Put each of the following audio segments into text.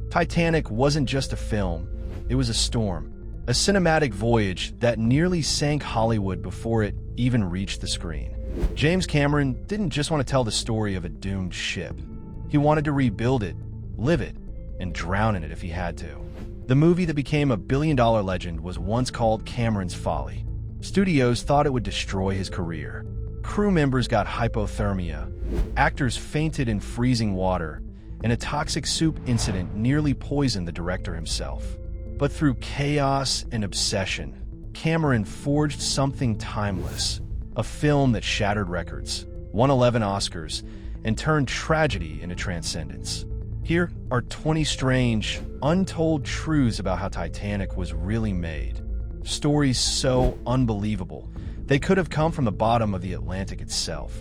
Titanic wasn't just a film, it was a storm, a cinematic voyage that nearly sank Hollywood before it even reached the screen. James Cameron didn't just want to tell the story of a doomed ship. He wanted to rebuild it, live it, and drown in it if he had to. The movie that became a billion-dollar legend was once called Cameron's Folly. Studios thought it would destroy his career. Crew members got hypothermia, actors fainted in freezing water, and a toxic soup incident nearly poisoned the director himself. But through chaos and obsession, Cameron forged something timeless, a film that shattered records, won 11 Oscars, and turned tragedy into transcendence. Here are 20 strange, untold truths about how Titanic was really made. Stories so unbelievable, they could have come from the bottom of the Atlantic itself.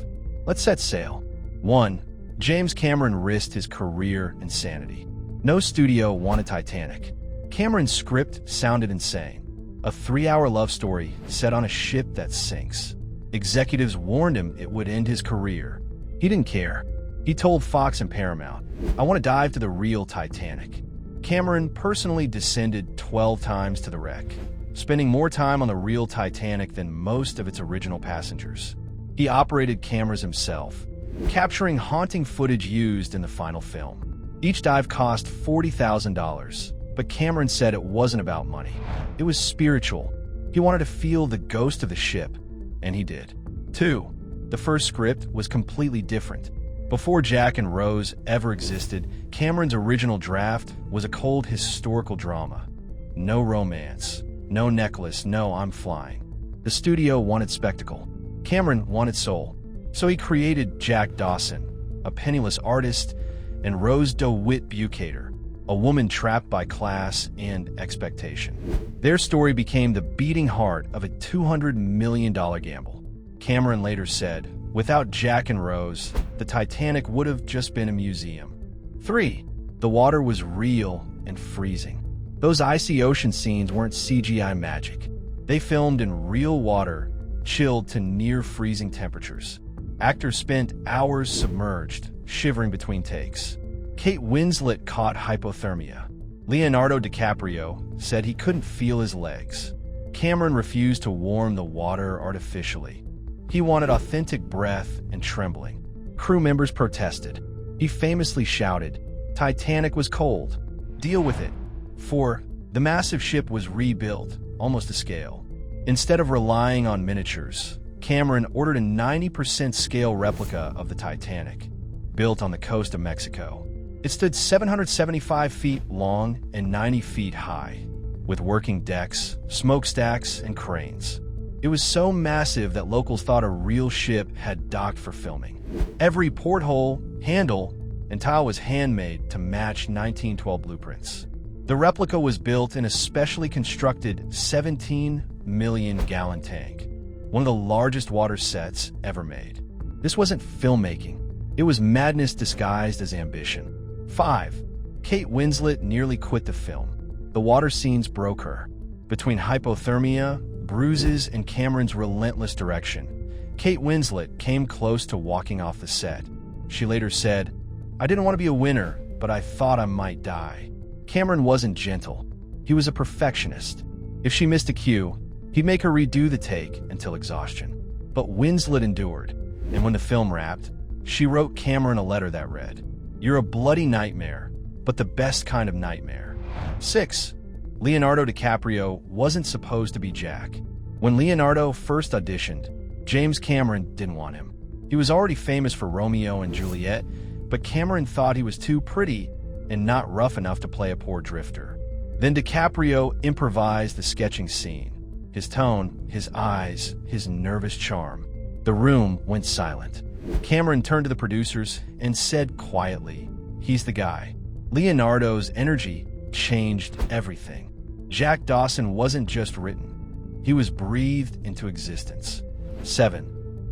Let's set sail. 1. James Cameron risked his career and sanity. No studio wanted Titanic. Cameron's script sounded insane. A 3-hour love story set on a ship that sinks. Executives warned him it would end his career. He didn't care. He told Fox and Paramount, "I want to dive to the real Titanic." Cameron personally descended 12 times to the wreck, spending more time on the real Titanic than most of its original passengers. He operated cameras himself, capturing haunting footage used in the final film. Each dive cost $40,000, but Cameron said it wasn't about money. It was spiritual. He wanted to feel the ghost of the ship, and he did. 2. The first script was completely different. Before Jack and Rose ever existed, Cameron's original draft was a cold historical drama. No romance, no necklace, no "I'm flying." The studio wanted spectacle. Cameron wanted soul. So he created Jack Dawson, a penniless artist, and Rose DeWitt Bukater, a woman trapped by class and expectation. Their story became the beating heart of a $200 million gamble. Cameron later said, "Without Jack and Rose, the Titanic would have just been a museum." 3. The water was real and freezing. Those icy ocean scenes weren't CGI magic. They filmed in real water, chilled to near-freezing temperatures. Actors spent hours submerged, shivering between takes. Kate Winslet caught hypothermia. Leonardo DiCaprio said he couldn't feel his legs. Cameron refused to warm the water artificially. He wanted authentic breath and trembling. Crew members protested. He famously shouted, "Titanic was cold. Deal with it." 4. The massive ship was rebuilt, almost to scale. Instead of relying on miniatures, Cameron ordered a 90% scale replica of the Titanic, built on the coast of Mexico. It stood 775 feet long and 90 feet high, with working decks, smokestacks, and cranes. It was so massive that locals thought a real ship had docked for filming. Every porthole, handle, and tile was handmade to match 1912 blueprints. The replica was built in a specially constructed 17-million-gallon tank, one of the largest water sets ever made. This wasn't filmmaking. It was madness disguised as ambition. 5. Kate Winslet nearly quit the film. The water scenes broke her. Between hypothermia, bruises, and Cameron's relentless direction, Kate Winslet came close to walking off the set. She later said, "I didn't want to be a winner, but I thought I might die." Cameron wasn't gentle. He was a perfectionist. If she missed a cue, he'd make her redo the take until exhaustion. But Winslet endured, and when the film wrapped, she wrote Cameron a letter that read, "You're a bloody nightmare, but the best kind of nightmare." 6. Leonardo DiCaprio wasn't supposed to be Jack. When Leonardo first auditioned, James Cameron didn't want him. He was already famous for Romeo and Juliet, but Cameron thought he was too pretty and not rough enough to play a poor drifter. Then DiCaprio improvised the sketching scene. His tone, his eyes, his nervous charm. The room went silent. Cameron turned to the producers and said quietly, "He's the guy." Leonardo's energy changed everything. Jack Dawson wasn't just written. He was breathed into existence. 7.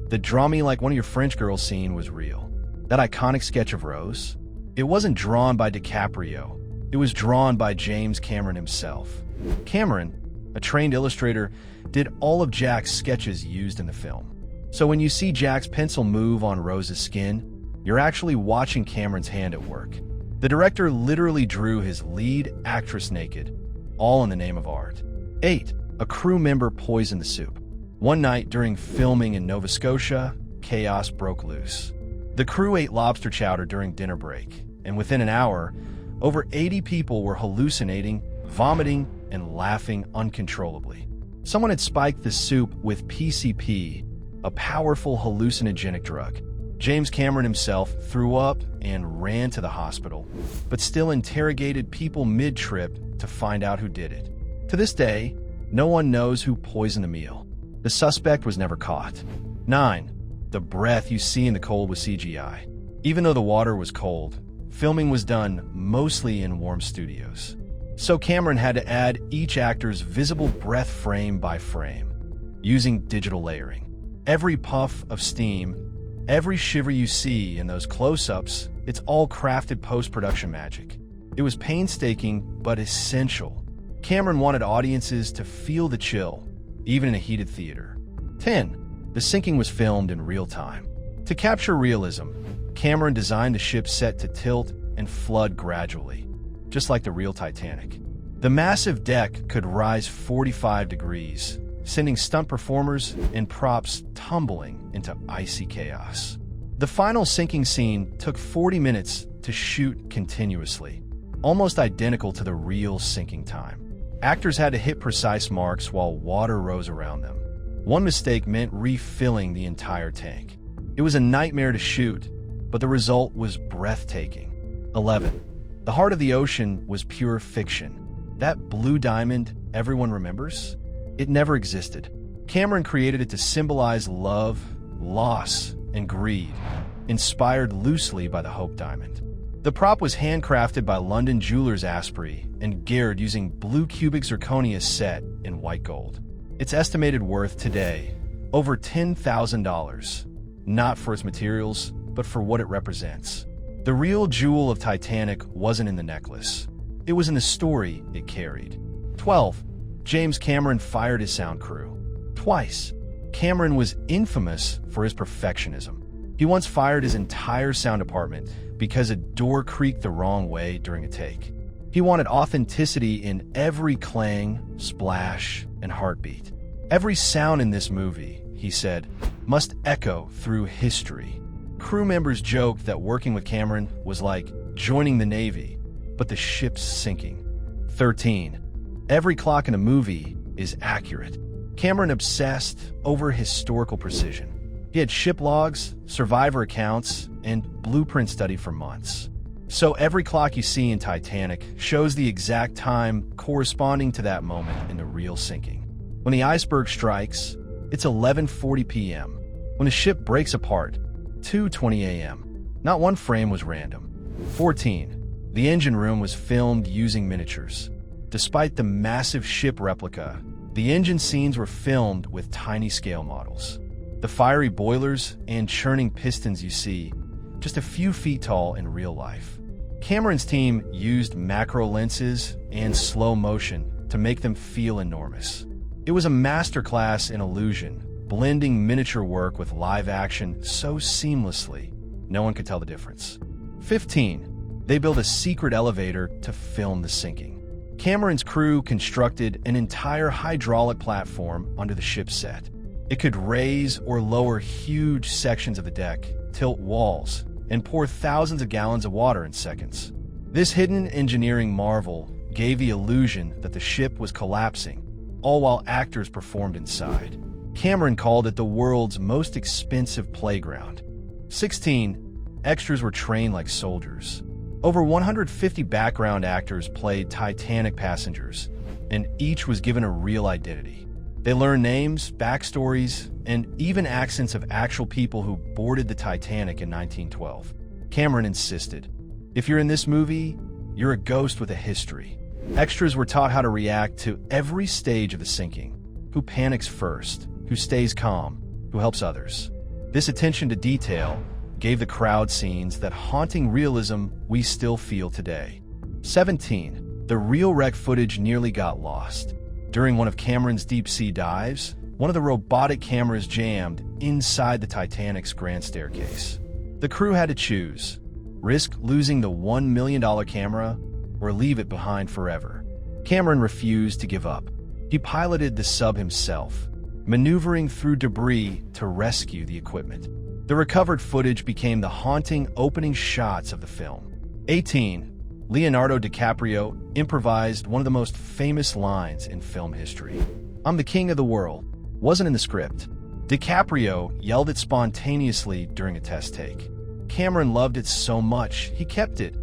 The "draw me like one of your French girls" scene was real. That iconic sketch of Rose? It wasn't drawn by DiCaprio. It was drawn by James Cameron himself. Cameron, a trained illustrator, did all of Jack's sketches used in the film. So when you see Jack's pencil move on Rose's skin, you're actually watching Cameron's hand at work. The director literally drew his lead actress naked, all in the name of art. 8. A crew member poisoned the soup. One night during filming in Nova Scotia, chaos broke loose. The crew ate lobster chowder during dinner break, and within an hour, over 80 people were hallucinating, vomiting, and laughing uncontrollably. Someone had spiked the soup with PCP, a powerful hallucinogenic drug. James Cameron himself threw up and ran to the hospital, but still interrogated people mid-trip to find out who did it. To this day, no one knows who poisoned the meal. The suspect was never caught. 9. The breath you see in the cold was CGI. Even though the water was cold, filming was done mostly in warm studios. So Cameron had to add each actor's visible breath frame by frame, using digital layering. Every puff of steam, every shiver you see in those close-ups, it's all crafted post-production magic. It was painstaking but essential. Cameron wanted audiences to feel the chill, even in a heated theater. 10. The sinking was filmed in real time. To capture realism, Cameron designed the ship's set to tilt and flood gradually, just like the real Titanic. The massive deck could rise 45 degrees, sending stunt performers and props tumbling into icy chaos. The final sinking scene took 40 minutes to shoot continuously, almost identical to the real sinking time. Actors had to hit precise marks while water rose around them. One mistake meant refilling the entire tank. It was a nightmare to shoot, but the result was breathtaking. 11. The heart of the ocean was pure fiction. That blue diamond everyone remembers? It never existed. Cameron created it to symbolize love, loss, and greed, inspired loosely by the Hope Diamond. The prop was handcrafted by London jewelers Asprey and geared using blue cubic zirconia set in white gold. Its estimated worth today, over $10,000, not for its materials, but for what it represents. The real jewel of Titanic wasn't in the necklace. It was in the story it carried. 12. James Cameron fired his sound crew. Twice. Cameron was infamous for his perfectionism. He once fired his entire sound department because a door creaked the wrong way during a take. He wanted authenticity in every clang, splash, and heartbeat. Every sound in this movie, he said, must echo through history. Crew members joked that working with Cameron was like joining the Navy, but the ship's sinking. 13. Every clock in a movie is accurate. Cameron obsessed over historical precision. He had ship logs, survivor accounts, and blueprint study for months. So every clock you see in Titanic shows the exact time corresponding to that moment in the real sinking. When the iceberg strikes, it's 11:40 p.m. When the ship breaks apart, 2:20 a.m. Not one frame was random. 14. The engine room was filmed using miniatures. Despite the massive ship replica, the engine scenes were filmed with tiny scale models. The fiery boilers and churning pistons you see, just a few feet tall in real life. Cameron's team used macro lenses and slow motion to make them feel enormous. It was a masterclass in illusion, blending miniature work with live action so seamlessly, no one could tell the difference. 15. They built a secret elevator to film the sinking. Cameron's crew constructed an entire hydraulic platform under the ship's set. It could raise or lower huge sections of the deck, tilt walls, and pour thousands of gallons of water in seconds. This hidden engineering marvel gave the illusion that the ship was collapsing, all while actors performed inside. Cameron called it the world's most expensive playground. 16. Extras were trained like soldiers. Over 150 background actors played Titanic passengers, and each was given a real identity. They learned names, backstories, and even accents of actual people who boarded the Titanic in 1912. Cameron insisted, if you're in this movie, you're a ghost with a history. Extras were taught how to react to every stage of the sinking. Who panics first? Who stays calm? Who helps others? This attention to detail gave the crowd scenes that haunting realism we still feel today. 17. The real wreck footage nearly got lost. During one of Cameron's deep-sea dives, one of the robotic cameras jammed inside the Titanic's grand staircase. The crew had to choose, Risk losing the $1 million camera or leave it behind forever? Cameron refused to give up. He piloted the sub himself, maneuvering through debris to rescue the equipment. The recovered footage became the haunting opening shots of the film. 18. Leonardo DiCaprio improvised one of the most famous lines in film history. "I'm the king of the world" wasn't in the script. DiCaprio yelled it spontaneously during a test take. Cameron loved it so much, he kept it,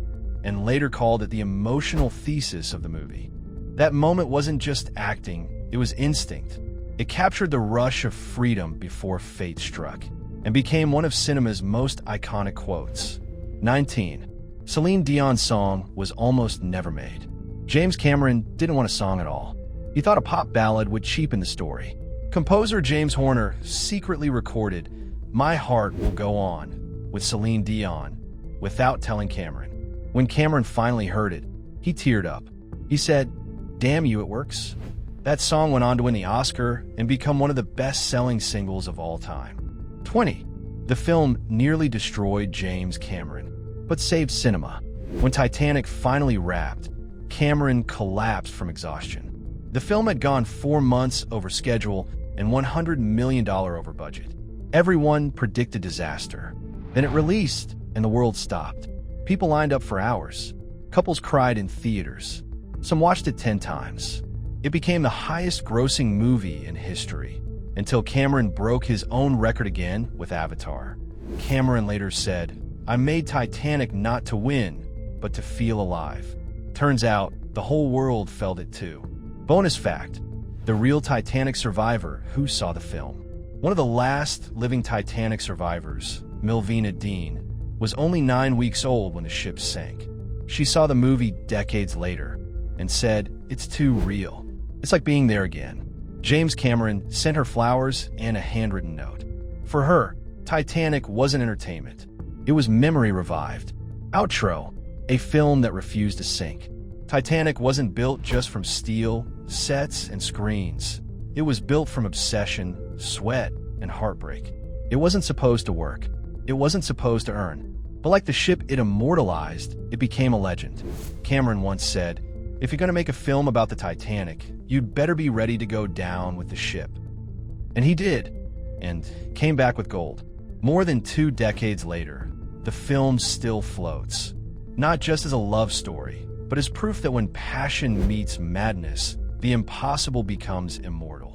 and later called it the emotional thesis of the movie. That moment wasn't just acting, it was instinct. It captured the rush of freedom before fate struck, and became one of cinema's most iconic quotes. 19. Celine Dion's song was almost never made. James Cameron didn't want a song at all. He thought a pop ballad would cheapen the story. Composer James Horner secretly recorded "My Heart Will Go On" with Celine Dion without telling Cameron. When Cameron finally heard it, he teared up. He said, "Damn you, it works." That song went on to win the Oscar and become one of the best-selling singles of all time. 20. The film nearly destroyed James Cameron, but saved cinema. When Titanic finally wrapped, Cameron collapsed from exhaustion. The film had gone 4 months over schedule and $100 million over budget. Everyone predicted disaster. Then it released, and the world stopped. People lined up for hours. Couples cried in theaters. Some watched it 10 times. It became the highest-grossing movie in history, until Cameron broke his own record again with Avatar. Cameron later said, "I made Titanic not to win, but to feel alive." Turns out, the whole world felt it too. Bonus fact, the real Titanic survivor who saw the film. One of the last living Titanic survivors, Milvina Dean, was only 9 weeks old when the ship sank. She saw the movie decades later and said, "It's too real. It's like being there again." James Cameron sent her flowers and a handwritten note. For her, Titanic wasn't entertainment. It was memory revived. Outro, a film that refused to sink. Titanic wasn't built just from steel, sets, and screens. It was built from obsession, sweat, and heartbreak. It wasn't supposed to work. It wasn't supposed to earn. But like the ship it immortalized, it became a legend. Cameron once said, "If you're going to make a film about the Titanic, you'd better be ready to go down with the ship." And he did, and came back with gold. More than 2 decades later, the film still floats. Not just as a love story, but as proof that when passion meets madness, the impossible becomes immortal.